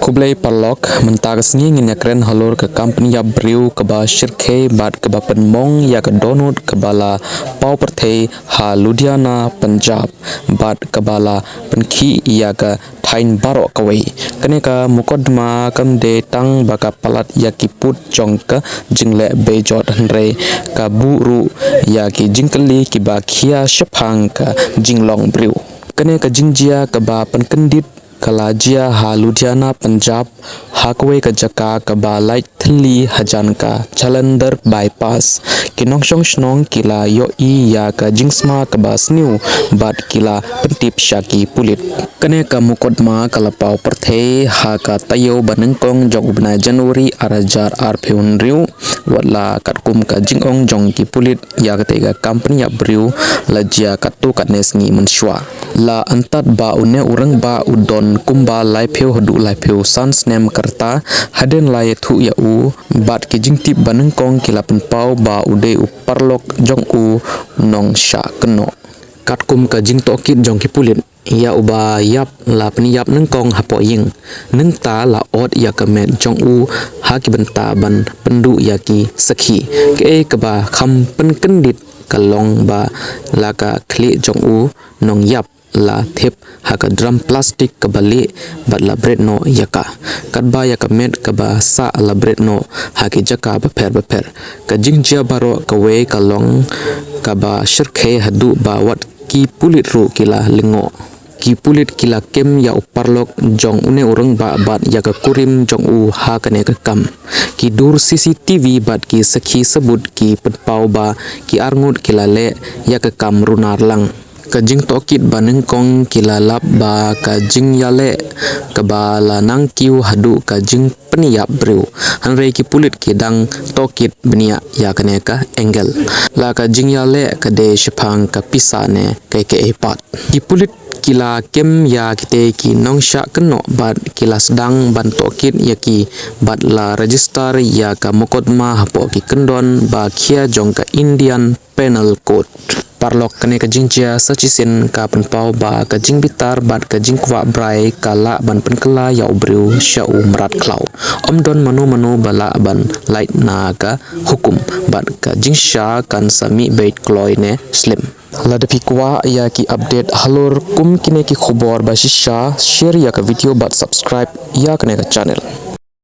Kublai Paralok mentas ngin kren halur ke company ya Briew ke ba shirke bat ke ba penmong ya ke donut ke bala pau perthei ha Ludhiana Punjab bat ke bala penkhi ya ke thain barok kawai kene ka mukodma kam de tang baka palat ya ki put jong ka jingle bejot hre ka buru ya ki jingkeli ki ba khia shephang ka jinglong Briew kene ka jingjia ka ba penkendit Kalajia ha Ludhiana Punjab hakwe ka jaka ka ba light thli hajan ka Jalandhar bypass kinongshong snong kila yo I ya ka jingsma ka ba sniu bat kila pentip shaki pulit kane ka mukodma kalapau perthe ha ka tayo banengkong jong bna Januari arajar arpheun riu watla katkum ka jingong jong ki pulit ya ka tega company ya Briew lajia katu katnes ngi menshwa la antat ba une urang ba udon kumba laipheu hadu laipheu sans nem karta haden lai thu ya u bat ki jingtip banengkong kilapen pau ba ude u Paralok jong u nong Shah keno katkum ka jing tokit jong ki pulit ya uba yap la peniap nengkong Hapoh ying neng ta la ot ya kamet jong u Haki Bynta ban pendu ya ki sakhi ke ka ba kham penkendit kalong ba la ka khle jong u nong yap la Thep haka Drumb plastik ke balik bat la bread no yaka katba yaka met ke ba sa la bread no haki jaka beper ka jingjia baro ke we kalong ka ba shirke hadu ba wat ki pulit ru kila lingo ki pulit kila kem ya Paralok jong une urang ba bat yaka kurim jong u ha kane ka kam ki dur CCTV bat ki sakhi sebut ki petpau ba ki arngut kila le yaka kam runar lang ka jing tokit banengkong kila lap ba ka jing yale ka ba la nang kiu hadu ka jing peniap Briew hanrei ki pulit ki dang tokit benia ya kane ka angle la ka jing yale ka de shphang ka pisa ne ke pat ki pulit kila kem ya kite ki nong Shah keno bat kila sedang ban tokit ya ki bat la register ya ka mukodma Hapoh ki kendon ba khia jong ka Indian Penal Code Paralok kane ka jingjia sachisin ka penpau ba ka jingbitar bat ka jingkwa brai kala ban penkela ya Briew Shah merat klau omdon manu bala ban light na ka hukum bat ka jingsha kan sami bait kloi ne slim la depi kwa ya ki update halur kum kine ki khubor ba shisha share ya ka video bat subscribe ya kane ka channel